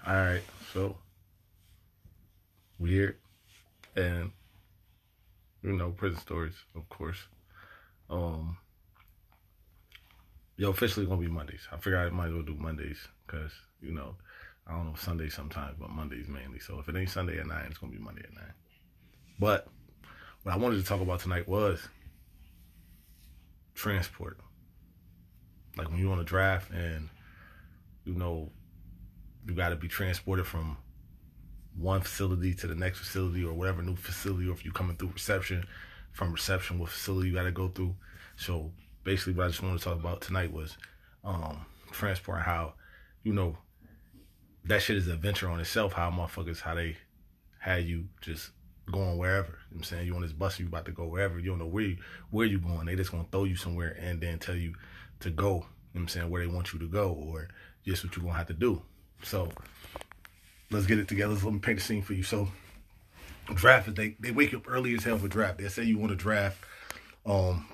All right, so weird and prison stories, of course. Um, officially gonna be Mondays. I figured I might as well do Mondays because I don't know Sundays sometimes, but Mondays mainly. So if it ain't Sunday at 9, it's gonna be Monday at 9. But what I wanted to talk about tonight was transport. Like when you're on a draft and you got to be transported from one facility to the next facility or whatever new facility, or if you're coming through reception, from reception what facility you got to go through. So basically what I just wanted to talk about tonight was transport, how that shit is an adventure on itself, how motherfuckers, how they had you just going wherever. You know what I'm saying? You on this bus, you about to go wherever. You don't know where you going. They just gonna throw you somewhere and then tell you to go, you know what I'm saying, where they want you to go, or just what you're gonna have to do. So let's get it together. Let me paint the scene for you. So draft is they wake you up early as hell for draft. They say you want to draft.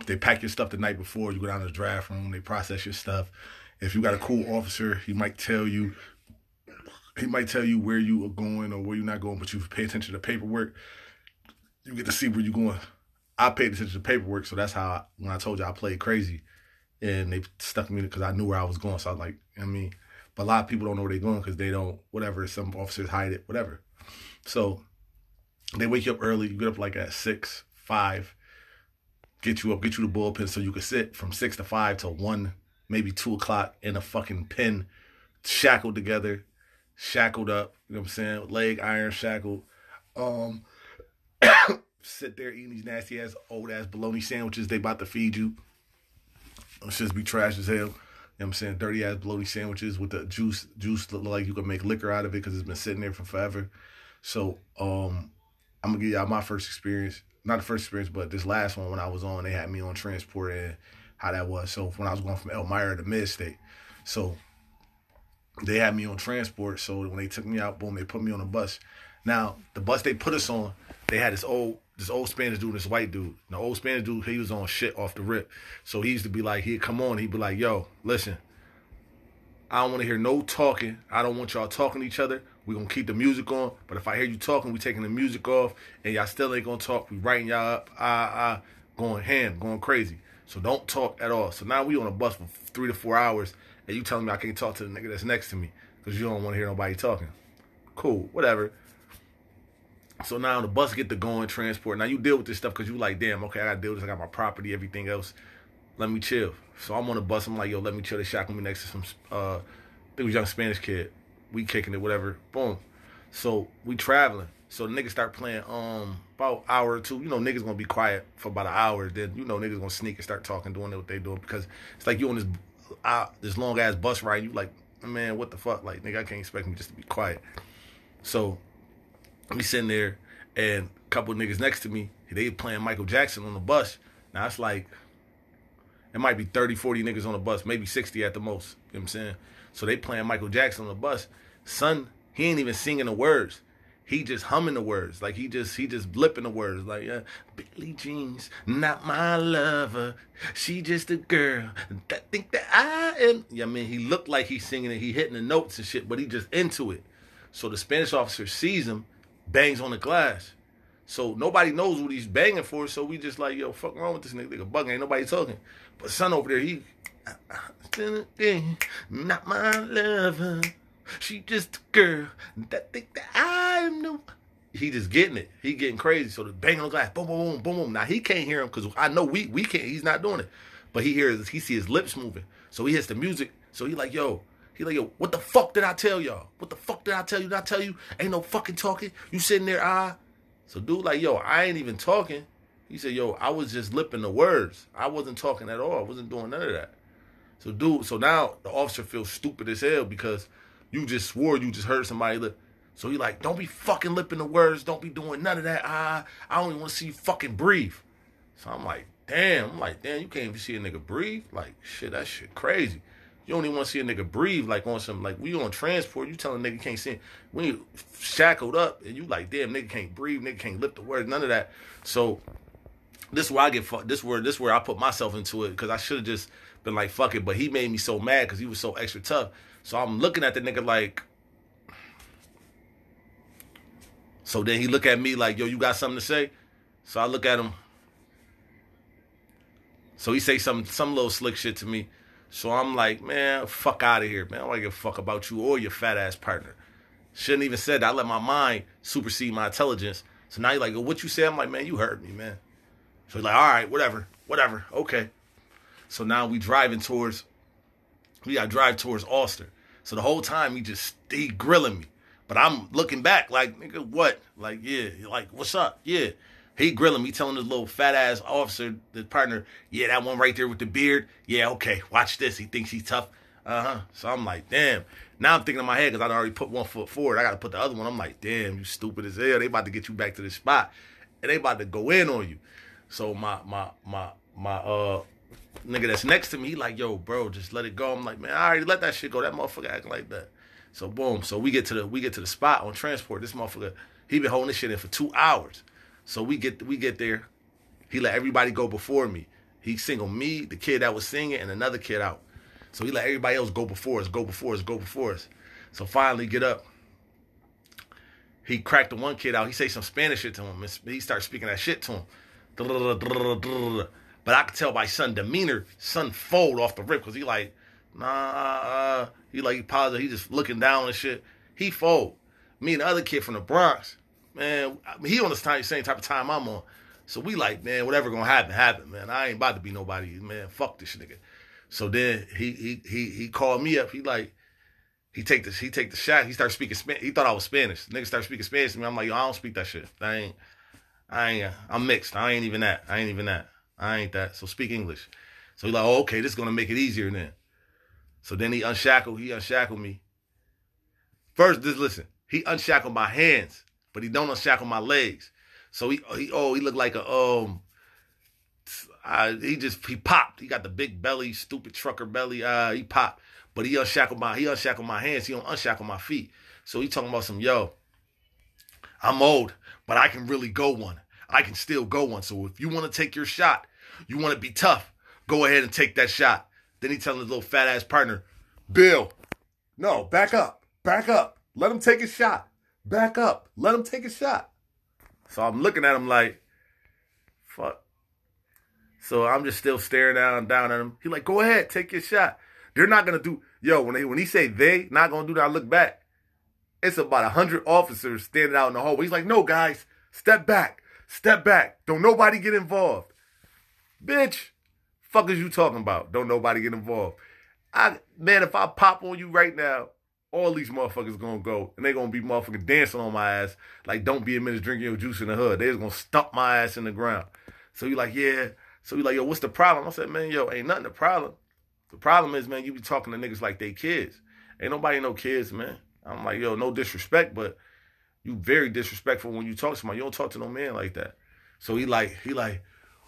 They pack your stuff the night before. You go down to the draft room. They process your stuff. If you got a cool officer, he might tell you where you are going or where you're not going, but you pay attention to the paperwork. You get to see where you're going. I paid attention to the paperwork, so that's how when I told you I played crazy, and they stuck me because I knew where I was going. So I was like, but a lot of people don't know where they're going because they don't, whatever, some officers hide it, whatever. So they wake you up early. You get up like at 6, 5, get you the bullpen so you can sit from 6 to 5 till 1, maybe 2 o'clock in a fucking pen, shackled together, shackled up, you know what I'm saying, leg iron shackled. Sit there eating these nasty ass, old ass bologna sandwiches they about to feed you. It's just be trash as hell. You know what I'm saying? Dirty ass bologna sandwiches with the juice look like you can make liquor out of it because it's been sitting there for forever. So I'm gonna give y'all my first experience. Not the first experience, but this last one when I was on, they had me on transport and how that was. So when I was going from Elmira to Mid-State. So they had me on transport. So when they took me out, boom, they put me on a bus. Now, the bus they put us on, they had this old Spanish dude and this white dude. The old Spanish dude, he was on shit off the rip. So he used to be like, he'd come on, he'd be like, yo, listen, I don't want to hear no talking. I don't want y'all talking to each other. We're going to keep the music on. But if I hear you talking, we taking the music off. And y'all still ain't going to talk. We writing y'all up. Going ham, going crazy. So don't talk at all. So now we on a bus for 3 to 4 hours. And you telling me I can't talk to the nigga that's next to me. Because you don't want to hear nobody talking. Cool, whatever. So now the bus get to going, transport. Now you deal with this stuff because you like, damn, okay, I got to deal with this. I got my property, everything else. Let me chill. So I'm on the bus. I'm like, yo, let me chill. They shackle me next to some, I think it was young Spanish kid. We kicking it, whatever. Boom. So we traveling. So the niggas start playing about an hour or two. Niggas going to be quiet for about an hour. Then, niggas going to sneak and start talking, doing what they doing. Because it's like you on this long-ass bus ride. You like, man, what the fuck? Like, nigga, I can't expect me just to be quiet. So we sitting there, and a couple of niggas next to me, they playing Michael Jackson on the bus. Now, it's like, it might be 30, 40 niggas on the bus, maybe 60 at the most. You know what I'm saying? So they playing Michael Jackson on the bus. Son, he ain't even singing the words. He just humming the words. Like, he just blipping the words. Like, Billie Jean's not my lover. She just a girl that think that I am. Yeah, he looked like he's singing it. He hitting the notes and shit, but he just into it. So the Spanish officer sees him, bangs on the glass. So nobody knows what he's banging for. So we just like, yo, fuck wrong with this nigga bugging. Ain't nobody talking. But son over there, he, not my lover. She just a girl that think that I'm new. He just getting it. He getting crazy. So the bang on the glass, boom, boom, boom, boom, boom. Now he can't hear him because I know we can't. He's not doing it. But he see his lips moving. So he hits the music. So he like, yo, what the fuck did I tell y'all? What the fuck did I tell you? Did I tell you? Ain't no fucking talking. You sitting there, So dude like, yo, I ain't even talking. He said, yo, I was just lipping the words. I wasn't talking at all. I wasn't doing none of that. So now the officer feels stupid as hell because you just swore you just heard somebody lip. So he like, don't be fucking lipping the words. Don't be doing none of that. I don't even want to see you fucking breathe. So I'm like, damn, you can't even see a nigga breathe? Like, shit, that shit crazy. You don't even want to see a nigga breathe like on some, like, we on transport, you telling a nigga can't see. When you shackled up and you like, damn, nigga can't breathe, nigga can't lip the words, none of that. So this is where I get fucked. This is where I put myself into it because I should have just been like, fuck it. But he made me so mad because he was so extra tough. So I'm looking at the nigga like, So then he look at me like, yo, you got something to say? So I look at him. So he say some little slick shit to me. So I'm like, man, fuck out of here, man. I don't give a fuck about you or your fat ass partner. Shouldn't even said that. I let my mind supersede my intelligence. So now you're like, what you say? I'm like, man, you heard me, man. So he's like, all right, whatever, okay. So now we gotta drive towards Ulster. So the whole time he grilling me. But I'm looking back like, nigga, what? Like, yeah, like, what's up? Yeah. He grilling me, telling his little fat ass officer, the partner, yeah, that one right there with the beard. Yeah, okay, watch this. He thinks he's tough. So I'm like, damn. Now I'm thinking in my head, because I already put one foot forward. I got to put the other one. I'm like, damn, you stupid as hell. They about to get you back to the spot. And they about to go in on you. So my nigga that's next to me, he like, yo, bro, just let it go. I'm like, man, I already let that shit go. That motherfucker acting like that. So boom. So we get to the spot on transport. This motherfucker, he been holding this shit in for 2 hours. So we get there. He let everybody go before me. He singled me, the kid that was singing, and another kid out. So he let everybody else go before us. So finally get up. He cracked the one kid out. He say some Spanish shit to him. He started speaking that shit to him. But I could tell by son demeanor, son fold off the rip, because he like, nah, he positive. He just looking down and shit. He fold. Me and the other kid from the Bronx, man, he on the same type of time I'm on. So we like, man, whatever gonna happen, man. I ain't about to be nobody, man. Fuck this nigga. So then he called me up. He take the shot. He started speaking Spanish. He thought I was Spanish. Nigga started speaking Spanish to me. I'm like, yo, I don't speak that shit. I'm mixed. I ain't even that. I ain't that. So speak English. So he like, oh, okay, this is gonna make it easier then. So then he unshackled me. First, just listen. He unshackled my hands, but he don't unshackle my legs. So he looked like he popped. He got the big belly, stupid trucker belly. He popped. But he unshackled my hands. He don't unshackle my feet. So he talking about some, yo, I'm old, but I can really go one. I can still go one. So if you want to take your shot, you want to be tough, go ahead and take that shot. Then he telling his little fat ass partner, Bill, no, back up. Let him take his shot. Back up. Let him take a shot. So I'm looking at him like, fuck. So I'm just still staring down at him. He like, go ahead, take your shot. They're not going to do, yo, when he say they not going to do that, I look back. It's about 100 officers standing out in the hallway. He's like, no, guys, step back. Don't nobody get involved. Bitch, fuck is you talking about? Don't nobody get involved. Man, if I pop on you right now, all these motherfuckers gonna go, and they gonna be motherfucking dancing on my ass like don't be a minute drinking your juice in the hood. They just gonna stump my ass in the ground. So you like, yeah. So you like, yo, what's the problem? I said, man, yo, ain't nothing the problem. The problem is, man, you be talking to niggas like they kids. Ain't nobody no kids, man. I'm like, yo, no disrespect, but you very disrespectful when you talk to somebody. You don't talk to no man like that. So he like,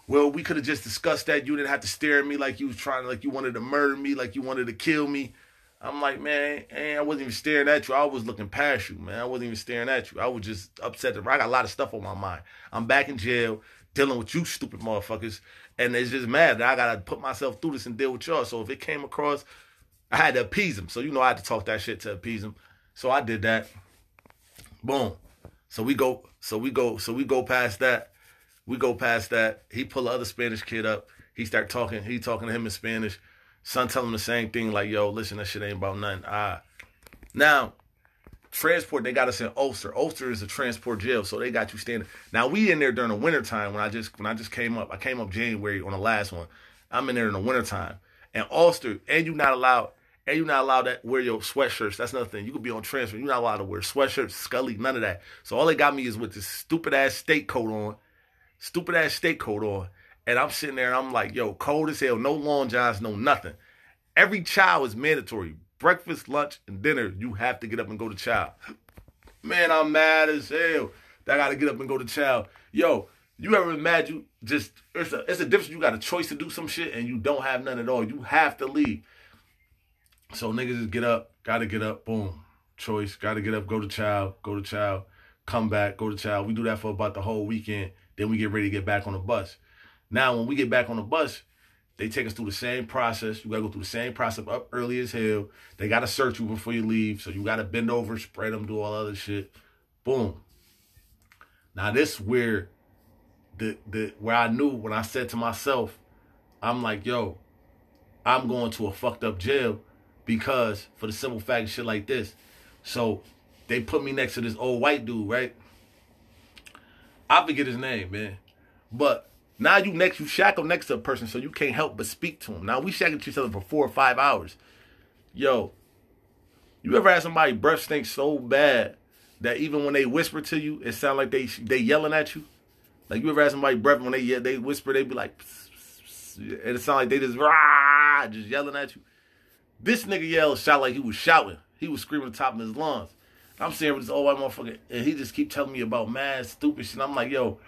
well, we could have just discussed that. You didn't have to stare at me like you was trying, like you wanted to murder me, like you wanted to kill me. I'm like, man, I wasn't even staring at you. I was looking past you, man. I wasn't even staring at you. I was just upset. I got a lot of stuff on my mind. I'm back in jail dealing with you stupid motherfuckers. And it's just mad that I got to put myself through this and deal with y'all. So if it came across, I had to appease him. So, I had to talk that shit to appease him. So I did that. Boom. So we go past that. He pull the other Spanish kid up. He talking to him in Spanish. Son tell him the same thing, like, yo, listen, that shit ain't about nothing. Now, transport, they got us in Ulster. Ulster is a transport jail, so they got you standing. Now, we in there during the wintertime when I just came up. I came up January on the last one. I'm in there in the wintertime. And Ulster, and you're not allowed to wear your sweatshirts. That's another thing. You could be on transfer. You're not allowed to wear sweatshirts, scully, none of that. So all they got me is with this stupid-ass state coat on. And I'm sitting there and I'm like, yo, cold as hell, no long johns, no nothing. Every chow is mandatory. Breakfast, lunch, and dinner, you have to get up and go to chow. Man, I'm mad as hell that I got to get up and go to chow. Yo, you ever imagine it's a difference. You got a choice to do some shit and you don't have none at all. You have to leave. So niggas just get up, got to get up, boom. Choice, got to get up, go to chow, come back, go to chow. We do that for about the whole weekend. Then we get ready to get back on the bus. Now, when we get back on the bus, they take us through the same process. You got to go through the same process up early as hell. They got to search you before you leave. So you got to bend over, spread them, do all other shit. Boom. Now this where where I knew when I said to myself, I'm like, yo, I'm going to a fucked up jail because for the simple fact of shit like this. So they put me next to this old white dude, right? I forget his name, man. But now you shackle next to a person so you can't help but speak to him. Now we shackled to each other for 4 or 5 hours. Yo, you ever had somebody breath stink so bad that even when they whisper to you, it sound like they yelling at you? Like you ever had somebody breath when they whisper, they be like, pss, pss, pss, and it sound like they just rah, just yelling at you. This nigga shout like he was shouting. He was screaming at the top of his lungs. I'm sitting with this old white motherfucker, and he just keep telling me about mad stupid shit. I'm like, yo,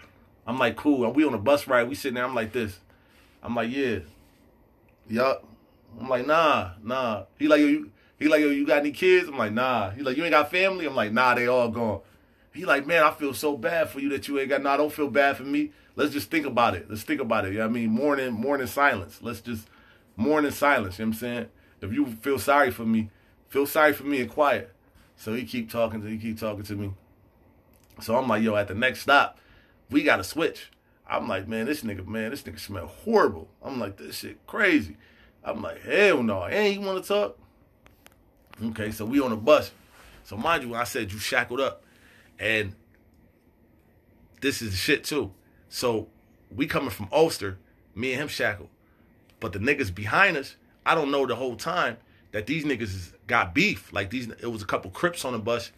I'm like, cool. And we on a bus ride. We sitting there. I'm like this. I'm like, yeah, yup. I'm like, nah. He like, yo, you got any kids? I'm like, nah. He like, you ain't got family? I'm like, nah, they all gone. He like, man, I feel so bad for you that you ain't got. Nah, don't feel bad for me. Let's just think about it. Let's think about it. You know what I mean? Mourn in silence. Let's just mourn in silence. You know what I'm saying? If you feel sorry for me and quiet. So he keep talking to me. So I'm like, yo, at the next stop, we got to switch. I'm like, man, this nigga smell horrible. I'm like, this shit crazy. I'm like, hell no, ain't he want to talk? Okay, so we on the bus. So mind you, I said you shackled up. And this is the shit too. So we coming from Ulster, me and him shackled. But the niggas behind us, I don't know the whole time that these niggas got beef. Like it was a couple Crips on the bus,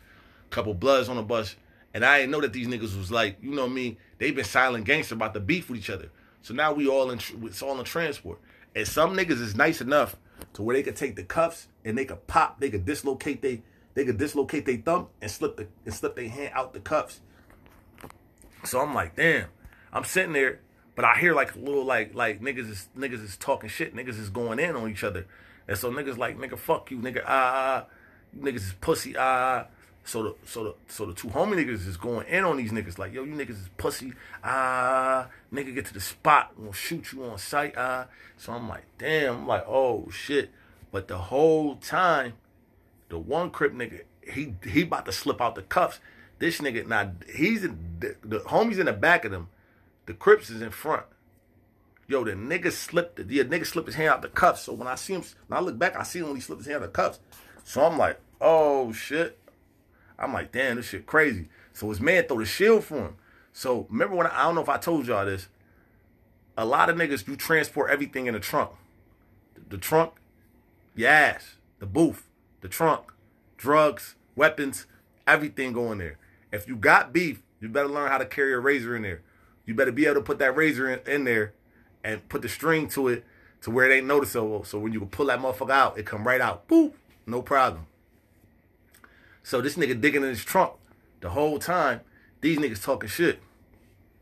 a couple Bloods on the bus. And I didn't know that these niggas was like, you know what I mean? They been silent gangster about the beef with each other. So now it's all in transport. And some niggas is nice enough to where they could take the cuffs and they could pop, they could dislocate their thumb and slip their hand out the cuffs. So I'm like, damn. I'm sitting there, but I hear like a little like niggas is talking shit. Niggas is going in on each other. And so niggas like, nigga, fuck you, nigga, niggas is pussy, So the two homie niggas is going in on these niggas like, yo, you niggas is pussy, nigga, get to the spot, we'll shoot you on sight, So I'm like, damn, I'm like, oh shit. But the whole time, the one Crip nigga, he about to slip out the cuffs. This nigga, now he's the homie's in the back of them. The Crips is in front. Yo, the nigga slipped his hand out the cuffs. So when I see him, when I look back, I see him when he slipped his hand out the cuffs. So I'm like, oh shit. I'm like, damn, this shit crazy. So his man throw the shield for him. So remember when I don't know if I told y'all this. A lot of niggas, you transport everything in the trunk. The trunk, your ass, the booth, the trunk, drugs, weapons, everything go in there. If you got beef, you better learn how to carry a razor in there. You better be able to put that razor in there and put the string to it to where it ain't noticeable. So when you can pull that motherfucker out, it come right out. Boop, no problem. So this nigga digging in his trunk the whole time. These niggas talking shit.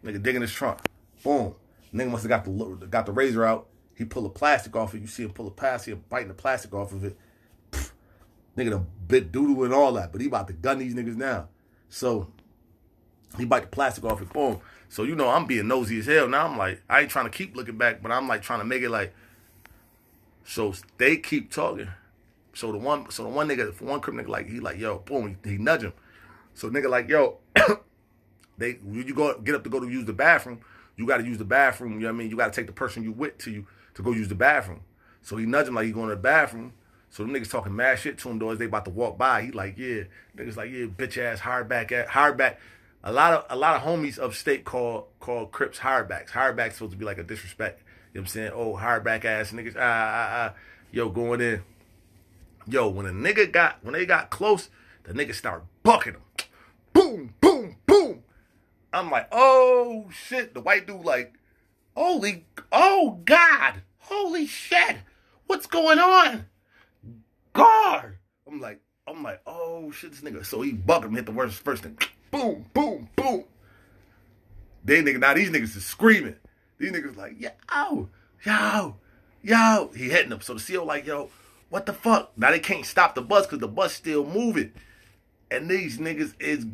Nigga digging his trunk. Boom. Nigga must have got the razor out. He pull the plastic off it. You see him pull the plastic, biting the plastic off of it. Pfft. Nigga done bit doodle and all that, but he about to gun these niggas now. So he bite the plastic off it. Boom. So you know I'm being nosy as hell. Now I'm like, I ain't trying to keep looking back, but I'm like trying to make it like. So they keep talking. So the one nigga, for one Crip nigga, like he like, yo, boom, he nudge him. So nigga like, yo, you get up to go to use the bathroom, you gotta use the bathroom, you know what I mean? You gotta take the person you with to go use the bathroom. So he nudge him like he going to the bathroom. So them niggas talking mad shit to him though as they about to walk by. He like, yeah. Niggas like, yeah, bitch ass, hired back. A lot of homies upstate call Crips hirebacks. Hireback's supposed to be like a disrespect. You know what I'm saying? Oh, hireback ass niggas, yo, going in. Yo, when they got close, the niggas start bucking them. Boom, boom, boom. I'm like, oh shit. The white dude like, oh God, holy shit. What's going on? Guard. I'm like, oh shit, this nigga. So he bucked him, hit the first thing. Boom, boom, boom. Now these niggas is screaming. These niggas like, yo. He hitting them. So the CO like, yo, what the fuck? Now they can't stop the bus because the bus still moving. And these niggas is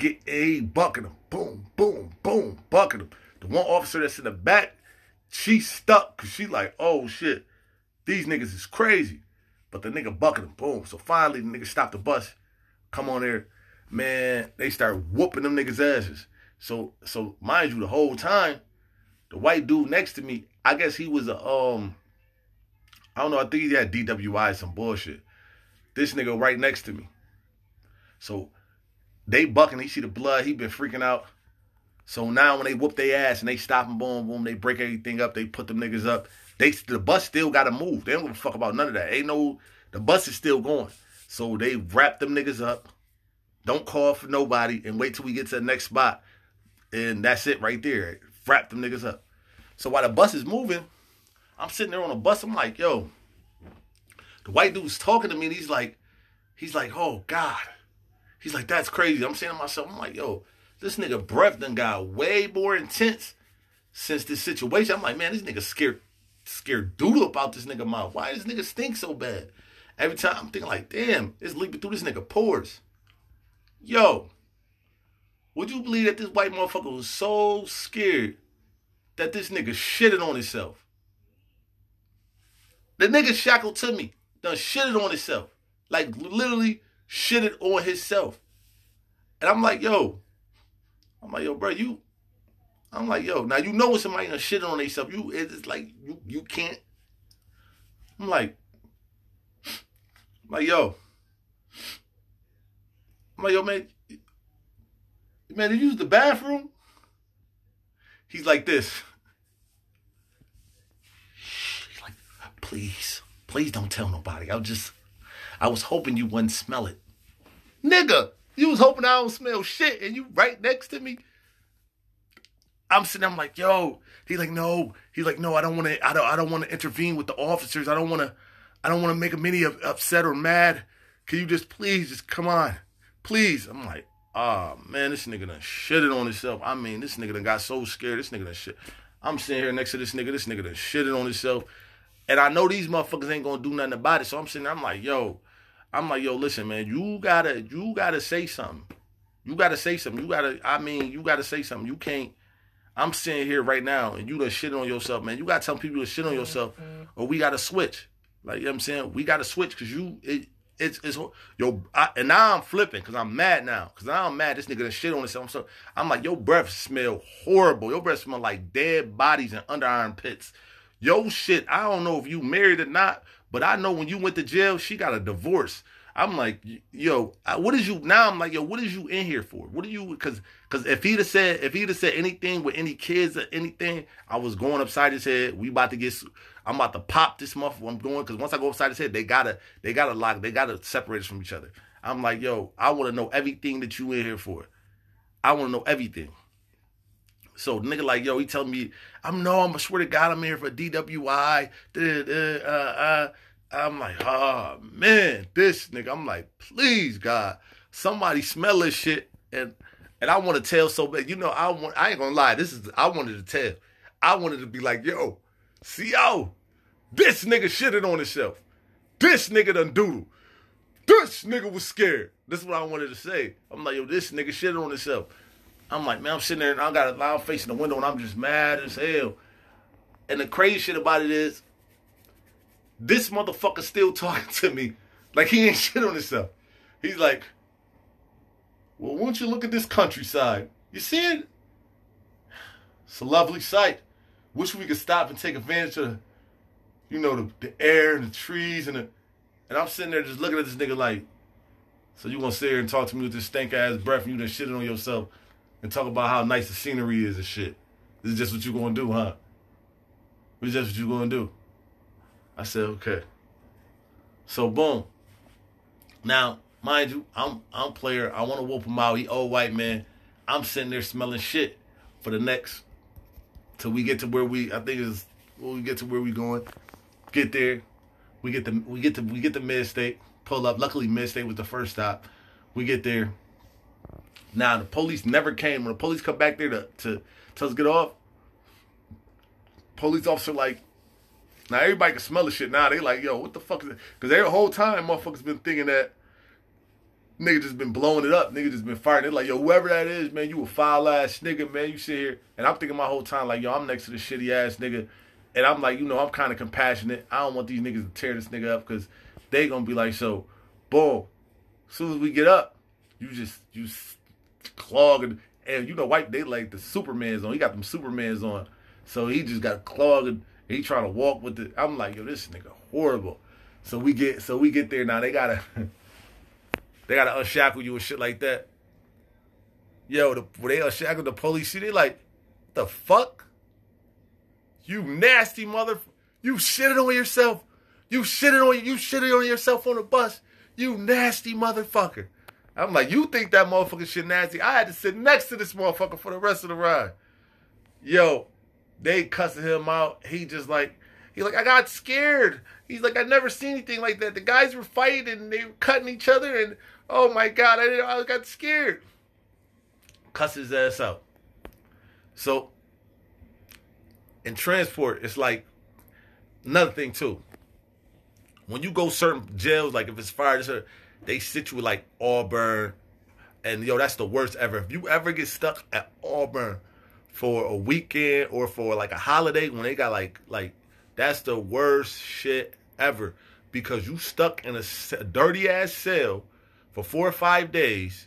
bucking them. Boom, boom, boom, bucking them. The one officer that's in the back, she stuck because she like, oh shit, these niggas is crazy. But the nigga bucking them, boom. So finally the nigga stopped the bus, come on there. Man, they start whooping them niggas' asses. So mind you, the whole time, the white dude next to me, I guess he was I don't know, I think he had DWI, some bullshit. This nigga right next to me. So they bucking, he see the blood, he been freaking out. So now when they whoop their ass and they stop and boom, boom, they break everything up, they put them niggas up. The bus still gotta move. They don't give a fuck about none of that. The bus is still going. So they wrap them niggas up. Don't call for nobody and wait till we get to the next spot. And that's it right there. Wrap them niggas up. So while the bus is moving, I'm sitting there on the bus. I'm like, yo, the white dude's talking to me and he's like, oh God. He's like, that's crazy. I'm saying to myself, I'm like, yo, this nigga breath done got way more intense since this situation. I'm like, man, this nigga scared doodle about this nigga mouth. Why does this nigga stink so bad? Every time I'm thinking like, damn, it's leaking through this nigga pores. Yo, would you believe that this white motherfucker was so scared that this nigga shitted on himself? The nigga shackled to me, done shitted on himself. Like literally shitted on himself. And I'm like, yo, bro, I'm like, yo, now you know when somebody done shitted on themselves, it's like, you can't. I'm like, yo, man, did you use the bathroom? He's like this. He's like, please don't tell nobody. I was hoping you wouldn't smell it. Nigga, you was hoping I don't smell shit and you right next to me. I'm sitting there, I'm like, yo. He's like, no, I don't want to intervene with the officers. I don't want to make them any upset or mad. Can you just come on. Please. I'm like, oh, man, this nigga done shitted on himself. I mean, this nigga done got so scared. This nigga done shit. I'm sitting here next to this nigga. This nigga done shitted on himself. And I know these motherfuckers ain't gonna do nothing about it. So I'm sitting there, I'm like, yo, listen, man, you gotta say something. You gotta say something. You gotta say something. You can't. I'm sitting here right now and you done shit on yourself, man. You gotta tell people to shit on yourself or we gotta switch. Like, you know what I'm saying? We gotta switch because and now I'm flipping because I'm mad now. Because now I'm mad this nigga done shit on himself. I'm like, your breath smell horrible. Your breath smell like dead bodies and underarm pits. Yo shit, I don't know if you married or not, but I know when you went to jail, she got a divorce. I'm like, yo, what is you now? I'm like, yo, what is you in here for? What are you? Because if he'd have said anything with any kids or anything, I was going upside his head. I'm about to pop this motherfucker. I'm going because once I go upside his head, they gotta separate us from each other. I'm like, yo, I want to know everything that you in here for. I want to know everything. So nigga like, yo, he telling me, I swear to God, I'm here for DWI. I'm like, oh man, this nigga. I'm like, please God, somebody smell this shit. And I want to tell so bad. You know, I ain't gonna lie. I wanted to tell. I wanted to be like, yo, this nigga shitted on himself. This nigga done doodle. This nigga was scared. This is what I wanted to say. I'm like, yo, this nigga shitted on himself. I'm like, man, I'm sitting there and I'm facing the window and I'm just mad as hell. And the crazy shit about it is, this motherfucker still talking to me like he ain't shit on himself. He's like, well, won't you look at this countryside? You see it? It's a lovely sight. Wish we could stop and take advantage of, the air and the trees and I'm sitting there just looking at this nigga like, so you gonna sit here and talk to me with this stank ass breath and you done shitting on yourself and talk about how nice the scenery is and shit. This is just what you gonna do, huh? This is just what you gonna do. I said, okay. So boom. Now, mind you, I'm player. I want to whoop him out. He old white man. I'm sitting there smelling shit for the next till we get to where we get to where we going. Get there. We get to Mid-State. Pull up. Luckily, Mid-State was the first stop. We get there. Now the police never came. When the police come back there to tell us to get off, police officer like, now everybody can smell the shit now. They like, yo, what the fuck is it? Because the whole time motherfuckers been thinking that nigga just been blowing it up. Nigga just been firing. They're like, yo, whoever that is, man, you a foul ass nigga, man. You sit here. And I'm thinking my whole time like, yo, I'm next to this shitty ass nigga. And I'm like, I'm kind of compassionate. I don't want these niggas to tear this nigga up because they going to be like, so, boom. As soon as we get up, you clog And you know, white, they like the Supermans on. He got them Supermans on. So he just got clogged and he trying to walk with it. I'm like, yo, this nigga horrible. So we get there now. They gotta unshackle you and shit like that. Yo, when they unshackle the police, they like, the fuck? You nasty mother. You shitted on yourself. You shitted on yourself on the bus. You nasty motherfucker. I'm like, you think that motherfucker shit nasty? I had to sit next to this motherfucker for the rest of the ride. Yo, they cussing him out. He like, I got scared. He's like, I never seen anything like that. The guys were fighting and they were cutting each other and oh my God, I got scared. Cuss his ass out. So, in transport, it's like another thing too. When you go certain jails, like if it's fire, they sit you like Auburn, and yo, that's the worst ever. If you ever get stuck at Auburn for a weekend or for like a holiday, when they got like that's the worst shit ever, because you stuck in a dirty ass cell for 4 or 5 days.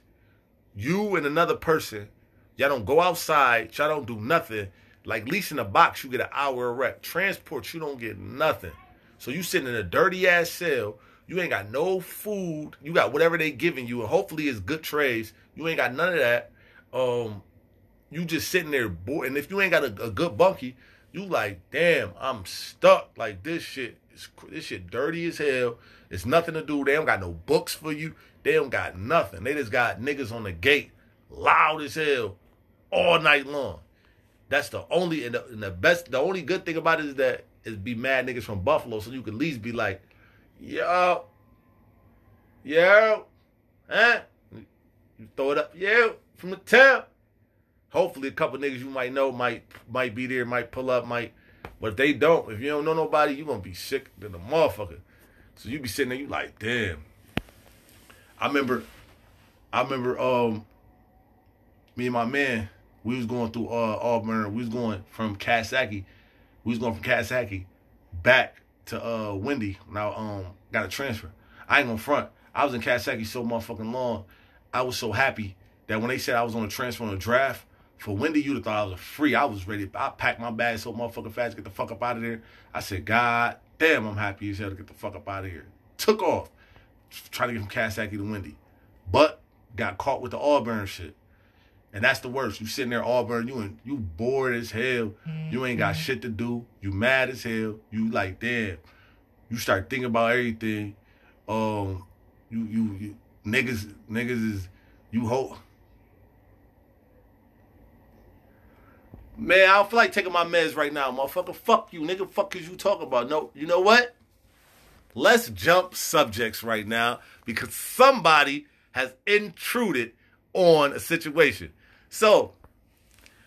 You and another person, y'all don't go outside, y'all don't do nothing. Like leasing a box, you get an hour of rep. Transport, you don't get nothing. So you sitting in a dirty ass cell. You ain't got no food. You got whatever they giving you, and hopefully it's good trays. You ain't got none of that. You just sitting there bored. And if you ain't got a good bunkie, you like, damn, I'm stuck. Like this shit dirty as hell. It's nothing to do. They don't got no books for you. They don't got nothing. They just got niggas on the gate, loud as hell, all night long. That's the only and the best. The only good thing about it is that is be mad niggas from Buffalo, so you can at least be like, yo, huh? You throw it up, yo, from the town. Hopefully, a couple niggas you might know might be there, might pull up, but if they don't, if you don't know nobody, you gonna be sick than a motherfucker. So you be sitting there, you like, damn. I remember, me and my man, we was going through Auburn. We was going from Coxsackie. Back to Wendy. Now got a transfer. I ain't gonna front. I was in Coxsackie so motherfucking long. I was so happy that when they said I was on a transfer on a draft for Wendy, you'd have thought I was free. I was ready. I packed my bag so motherfucking fast to get the fuck up out of there. I said, God damn, I'm happy as hell to get the fuck up out of here. Took off. Trying to get from Coxsackie to Wendy. But got caught with the Auburn shit. And that's the worst. You sitting there Auburn, you bored as hell. You ain't got shit to do. You mad as hell. You like, damn. You start thinking about everything. You niggas is, you hope. Man, I don't feel like taking my meds right now, motherfucker. Fuck you, nigga. Fuck is you talking about? No, you know what? Let's jump subjects right now because somebody has intruded on a situation. So,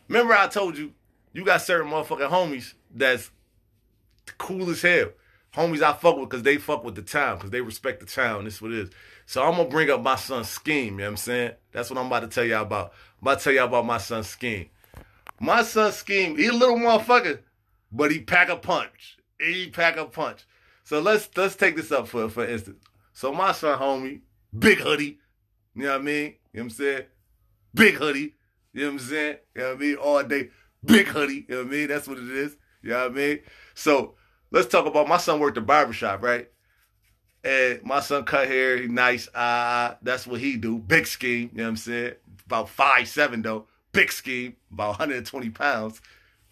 remember I told you, you got certain motherfucking homies that's cool as hell. Homies I fuck with because they fuck with the town, because they respect the town. This is what it is. So I'm going to bring up my son's scheme, you know what I'm saying? That's what I'm about to tell y'all about. I'm about to tell y'all about my son's scheme. My son's scheme, he a little motherfucker, but he pack a punch. So let's take this up for instance. So my son, homie, big hoodie, you know what I mean? You know what I'm saying? Big hoodie, you know what I'm saying? You know what I mean? All day, big hoodie, you know what I mean? That's what it is, you know what I mean? So let's talk about my son worked at barbershop, right? And my son cut hair, he nice, that's what he do. Big scheme, you know what I'm saying? About 5'7" though. Big scheme, about 120 pounds.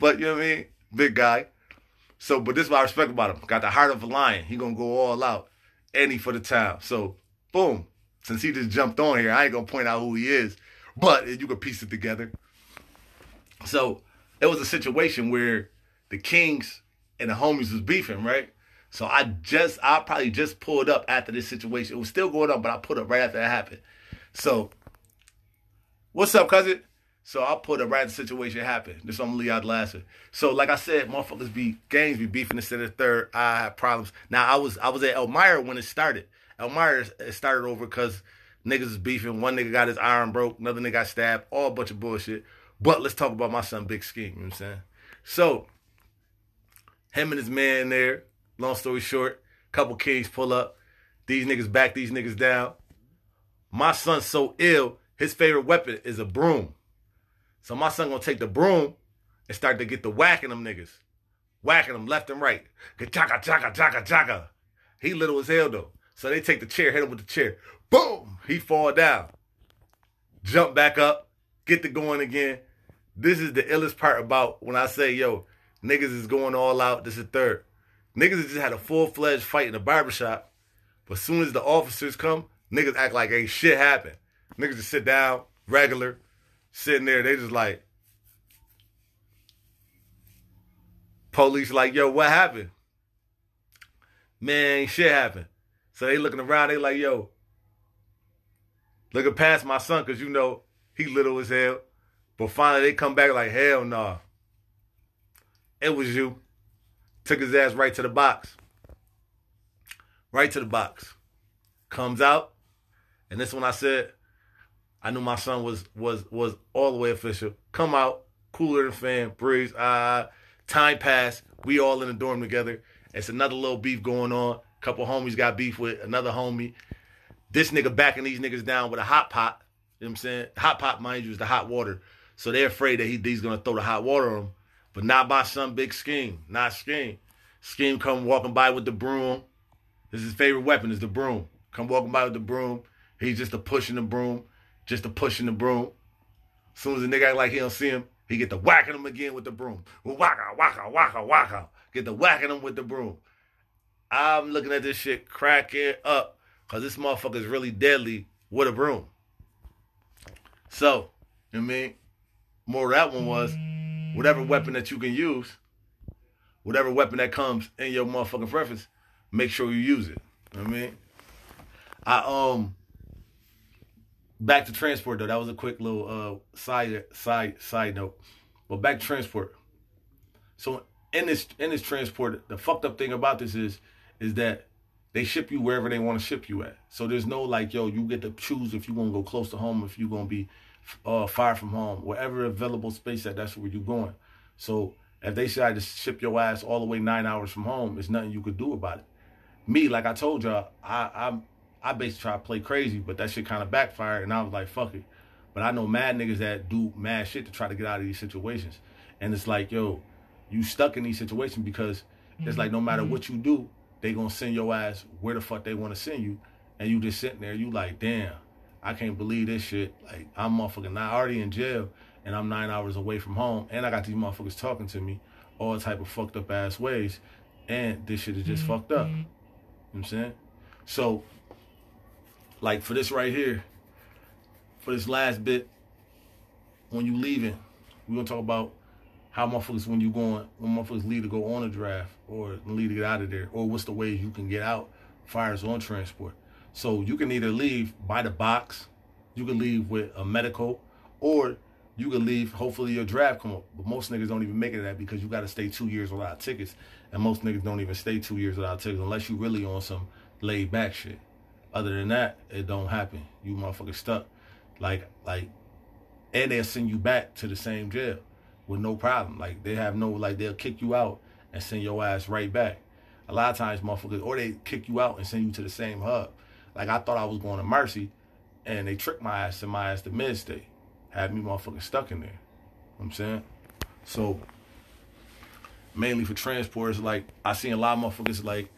But, you know what I mean? Big guy. So, but this is what I respect about him. Got the heart of a lion. He gonna go all out. And he for the town. So, boom. Since he just jumped on here, I ain't gonna point out who he is. But you can piece it together. So, it was a situation where the Kings and the homies was beefing, right? So, I probably just pulled up after this situation. It was still going on, but I pulled up right after that happened. So, what's up, cousin? So I put up right as the situation happened. This on Leon Lasser. So like I said, gangs be beefing instead of third. I had problems. Now I was at Elmira when it started. Elmira started over because niggas was beefing. One nigga got his arm broke. Another nigga got stabbed. All a bunch of bullshit. But let's talk about my son Big Scheme. You know what I'm saying? So him and his man there. Long story short, couple kings pull up. These niggas back these niggas down. My son's so ill. His favorite weapon is a broom. So my son gonna take the broom and start to get the whacking them niggas. Whacking them left and right. Chaka, chaka, chaka, chaka. He little as hell though. So they take the chair, hit him with the chair. Boom! He fall down. Jump back up. Get to going again. This is the illest part about when I say, yo, niggas is going all out. This is third. Niggas just had a full-fledged fight in the barbershop. But as soon as the officers come, niggas act like ain't shit happened. Niggas just sit down, regular, sitting there. They just like, police like, yo, what happened? Man, shit happened. So they looking around, they like, yo, looking past my son, because you know, he little as hell. But finally they come back like, hell nah. It was you. Took his ass right to the box. Right to the box. Comes out. And this one I said, I knew my son was all the way official. Come out, cooler than fan, breeze. Time passed. We all in the dorm together. It's another little beef going on. Couple homies got beef with another homie. This nigga backing these niggas down with a hot pot. You know what I'm saying? Hot pot, mind you, is the hot water. So they're afraid that he's going to throw the hot water on him. But not my son, Big Scheme. Not Scheme. Scheme come walking by with the broom. This is his favorite weapon is the broom. Come walking by with the broom. He's just a pushing the broom. Just a pushing the broom. As soon as the nigga act like he don't see him, he get to whacking him again with the broom. Waka, waka, waka, waka. Get to whacking him with the broom. I'm looking at this shit cracking up because this motherfucker is really deadly with a broom. So, you know what I mean? More of that one was, whatever weapon that you can use, whatever weapon that comes in your motherfucking preference, make sure you use it. You know what I mean? Back to transport though. That was a quick little side note. But back to transport. So in this transport, the fucked up thing about this is that they ship you wherever they want to ship you at. So there's no like, yo, you get to choose if you want to go close to home, if you're gonna be far from home, wherever available space that's where you're going. So if they decide to ship your ass all the way 9 hours from home, there's nothing you could do about it. Me, like I told y'all, I basically try to play crazy, but that shit kind of backfired, and I was like, fuck it. But I know mad niggas that do mad shit to try to get out of these situations. And it's like, yo, you stuck in these situations because it's like no matter what you do, they gonna send your ass where the fuck they want to send you. And you just sitting there, you like, damn, I can't believe this shit. Like, I'm motherfucking not already in jail, and I'm 9 hours away from home, and I got these motherfuckers talking to me all type of fucked up ass ways, and this shit is just fucked up. You know what I'm saying? So, like for this right here, for this last bit, when you leaving, we're gonna talk about how motherfuckers when motherfuckers leave to go on a draft or leave to get out of there, or what's the ways you can get out, fires on transport. So you can either leave by the box, you can leave with a medical, or you can leave, hopefully your draft come up. But most niggas don't even make it to that because you gotta stay 2 years without tickets. And most niggas don't even stay 2 years without tickets unless you really on some laid back shit. Other than that, it don't happen. You motherfuckers stuck. Like, and they'll send you back to the same jail with no problem. Like, they have no, like, they'll kick you out and send your ass right back. A lot of times, motherfuckers, or they kick you out and send you to the same hub. Like, I thought I was going to Mercy, and they tricked my ass, sent my ass to Mid-State. Had me motherfucking stuck in there. You know what I'm saying? So, mainly for transporters, like, I seen a lot of motherfuckers, like,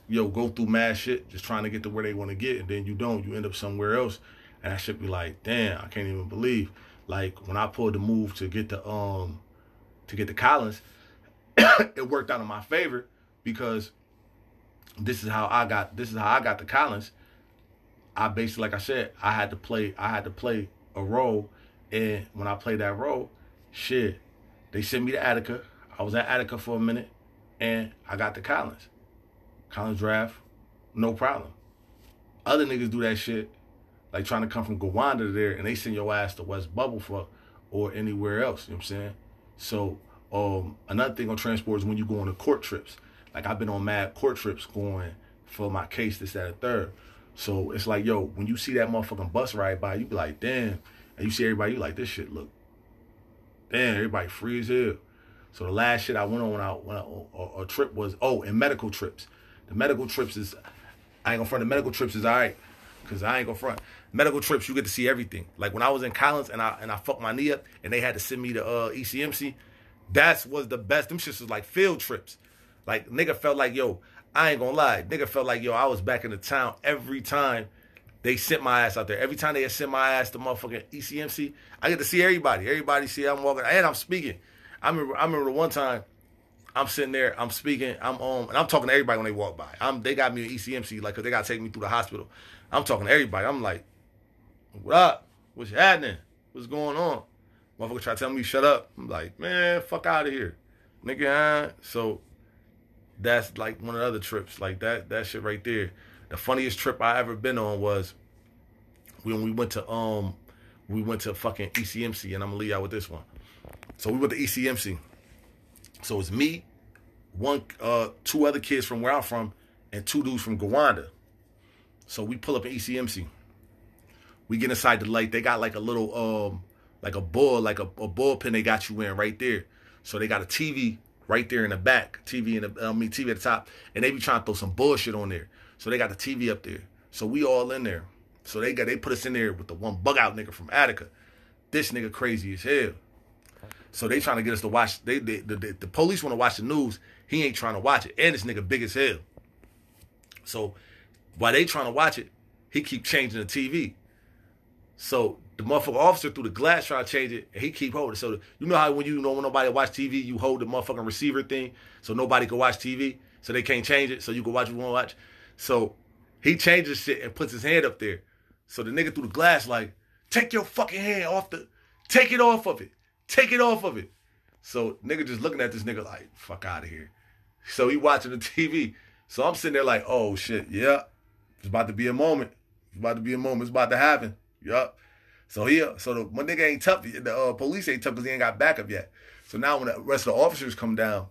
yo, go through mad shit just trying to get to where they want to get, and then you don't. You end up somewhere else. And I should be like, damn, I can't even believe. Like, when I pulled the move to get to Collins, it worked out in my favor because this is how I got to Collins. I basically, like I said, I had to play a role, and when I played that role, shit, they sent me to Attica. I was at Attica for a minute, and I got to Collins. Collins draft, no problem. Other niggas do that shit, like trying to come from Gowanda to there, and they send your ass to West Bubblefuck or anywhere else, you know what I'm saying? So, another thing on transport is when you go on the court trips. Like, I've been on mad court trips going for my case, this, that, and third. So, it's like, yo, when you see that motherfucking bus ride by, you be like, damn. And you see everybody, you like, this shit look, damn, everybody free as hell. So, the last shit I went on a trip was, and medical trips. The medical trips is, I ain't gonna front, the medical trips is all right. Cause I ain't gonna front. Medical trips, you get to see everything. Like when I was in Collins and I fucked my knee up and they had to send me to ECMC, that was the best. Them shits was like field trips. Like nigga felt like, yo, I ain't gonna lie. Nigga felt like, yo, I was back in the town every time they sent my ass out there. Every time they had sent my ass to motherfucking ECMC, I get to see everybody. Everybody see I'm walking and I'm speaking. I remember the one time I'm sitting there, I'm speaking, and I'm talking to everybody when they walk by. They got me at ECMC, like, cause they gotta take me through the hospital. I'm talking to everybody. I'm like, what up? What's happening? What's going on? Motherfucker try to tell me shut up. I'm like, man, fuck out of here. Nigga, So that's like one of the other trips. Like that shit right there. The funniest trip I ever been on was when we went to fucking ECMC, and I'm gonna leave y'all with this one. So we went to ECMC. So it's me, two other kids from where I'm from, and two dudes from Gowanda. So we pull up in ECMC. We get inside the light. They got like a little, like a bullpen they got you in right there. So they got a TV right there in the back, TV at the top, and they be trying to throw some bullshit on there. So they got the TV up there. So we all in there. So they put us in there with the one bug out nigga from Attica. This nigga crazy as hell. So they trying to get us to watch. The police want to watch the news. He ain't trying to watch it, and this nigga big as hell. So while they trying to watch it, he keep changing the TV. So the motherfucker officer through the glass trying to change it, and he keep holding it. So you know how when nobody watch TV, you hold the motherfucking receiver thing so nobody can watch TV, so they can't change it, so you can watch what you want to watch. So he changes shit and puts his hand up there. So the nigga through the glass like, take your fucking hand take it off of it. Take it off of it. So nigga just looking at this nigga like, fuck out of here. So he watching the TV. So I'm sitting there like, oh shit, yeah. It's about to be a moment. It's about to happen. Yup. So my nigga ain't tough. The police ain't tough because he ain't got backup yet. So now when the rest of the officers come down,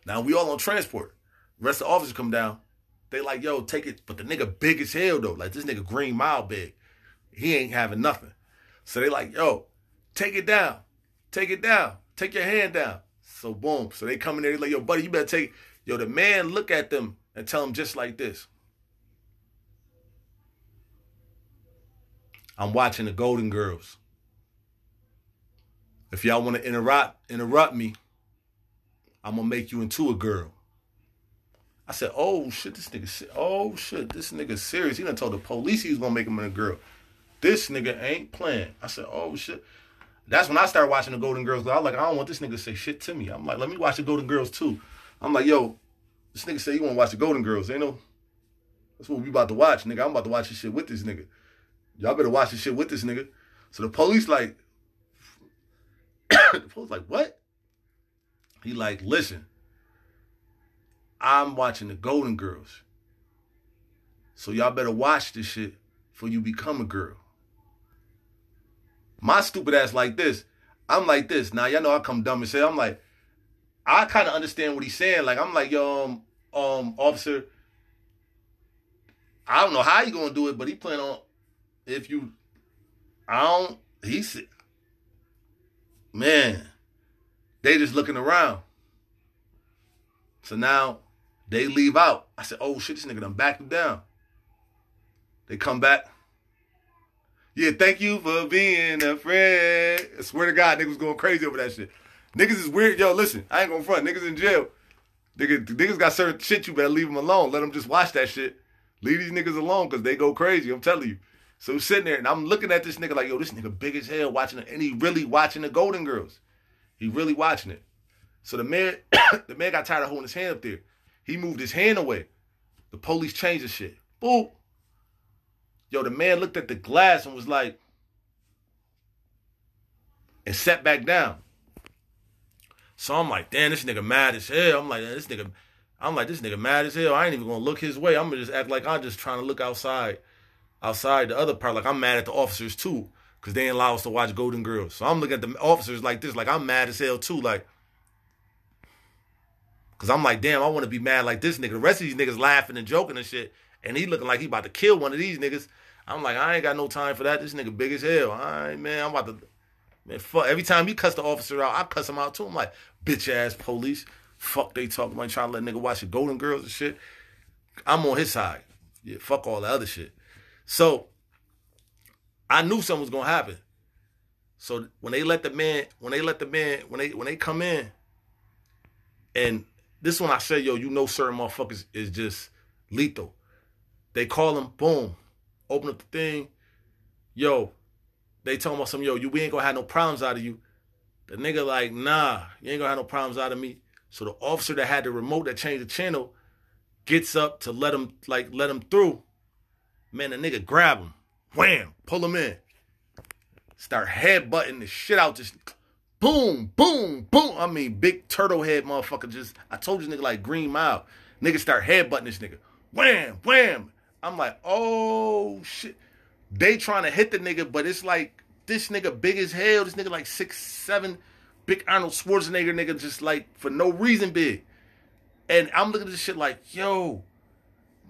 now we all on transport. The rest of the officers come down. They like, yo, take it. But the nigga big as hell though. Like this nigga Green Mile big. He ain't having nothing. So they like, yo, take it down. Take it down. Take your hand down. So boom. So they come in there, they like, yo, buddy, you better take it. Yo, the man look at them and tell them just like this. I'm watching the Golden Girls. If y'all want to interrupt me, I'm going to make you into a girl. I said, oh shit, this nigga serious. He done told the police he was going to make him into a girl. This nigga ain't playing. I said, oh shit. That's when I started watching the Golden Girls. I was like, I don't want this nigga to say shit to me. I'm like, let me watch the Golden Girls too. I'm like, yo, this nigga say you want to watch the Golden Girls. Ain't no, that's what we about to watch, nigga. I'm about to watch this shit with this nigga. Y'all better watch this shit with this nigga. So the police like, what? He like, listen, I'm watching the Golden Girls. So y'all better watch this shit before you become a girl. My stupid ass like this. I'm like this. Now, y'all know I come dumb as hell. I'm like, I kind of understand what he's saying. Like, I'm like, yo, officer, I don't know how you gonna do it, but he plan on, man, they just looking around. So now they leave out. I said, oh shit, this nigga done backed him down. They come back. Yeah, thank you for being a friend. I swear to God, niggas going crazy over that shit. Niggas is weird. Yo, listen, I ain't gonna front. Niggas in jail. Niggas got certain shit, you better leave them alone. Let them just watch that shit. Leave these niggas alone because they go crazy, I'm telling you. So sitting there, and I'm looking at this nigga like, yo, this nigga big as hell watching it. And he really watching the Golden Girls. He really watching it. So the man got tired of holding his hand up there. He moved his hand away. The police changed the shit. Boop. Yo, the man looked at the glass and was like, and sat back down. So I'm like, damn, this nigga mad as hell. I'm like, this nigga mad as hell. I ain't even gonna look his way. I'm gonna just act like I'm just trying to look outside the other part. Like I'm mad at the officers too, because they ain't allow us to watch Golden Girls. So I'm looking at the officers like this, like I'm mad as hell too, like, because I'm like, damn, I want to be mad like this nigga. The rest of these niggas laughing and joking and shit, and he looking like he about to kill one of these niggas. I'm like, I ain't got no time for that. This nigga big as hell. All right, man, I'm about to, man, fuck. Every time he cuss the officer out, I cuss him out too. I'm like, bitch ass police. Fuck they talking about trying to let nigga watch the Golden Girls and shit. I'm on his side. Yeah, fuck all the other shit. So I knew something was gonna happen. So when they come in, and this one I said, yo, you know certain motherfuckers is just lethal. They call him, boom, open up the thing, yo, they talking about something, yo, we ain't gonna have no problems out of you. The nigga like, nah, you ain't gonna have no problems out of me. So the officer that had the remote that changed the channel gets up to let him through. Man, the nigga grab him, wham, pull him in. Start headbutting the shit out, just boom, boom, boom. I mean, big turtle head motherfucker just, I told you nigga like Green Mile. Nigga start headbutting this nigga. Wham, wham. I'm like, oh shit. They trying to hit the nigga, but it's like, this nigga big as hell. This nigga like 6'7", big Arnold Schwarzenegger nigga, just like for no reason big. And I'm looking at this shit like, yo,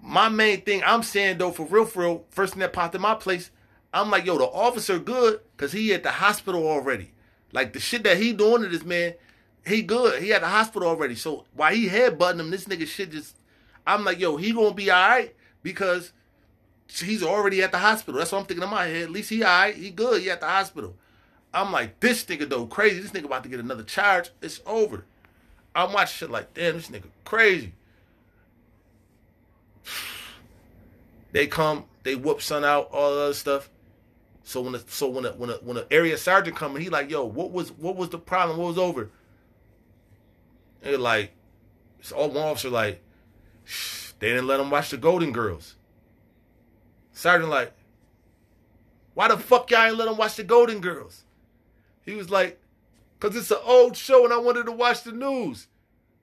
my main thing I'm saying though, for real, first thing that popped in my place, I'm like, yo, the officer good, because he at the hospital already. Like, the shit that he doing to this man, he good. He at the hospital already. So, while he headbutting him, this nigga shit just, I'm like, yo, he gonna be all right, because he's already at the hospital. That's what I'm thinking in my head. At least he all right. He good. He at the hospital. I'm like, this nigga, though, crazy. This nigga about to get another charge. It's over. I'm watching shit like, damn, this nigga crazy. They come, they whoop son out, all the other stuff. So when the area sergeant come, he like, yo, what was the problem? What was over? And they're like, it's all one officer like, they didn't let him watch the Golden Girls. Sergeant like, why the fuck y'all ain't let him watch the Golden Girls? He was like, cause it's an old show and I wanted to watch the news.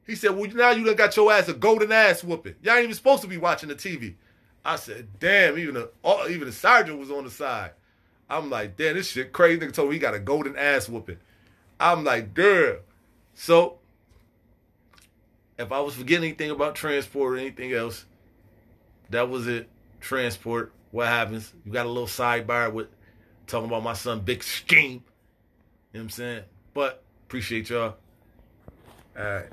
He said, well, now you done got your ass a golden ass whooping. Y'all ain't even supposed to be watching the TV. I said, damn, even the sergeant was on the side. I'm like, damn, this shit crazy. Nigga told me he got a golden ass whooping. I'm like, damn. So, if I was forgetting anything about transport or anything else, that was it. Transport. What happens? You got a little sidebar with talking about my son, Big Scheme. You know what I'm saying? But, appreciate y'all. All right.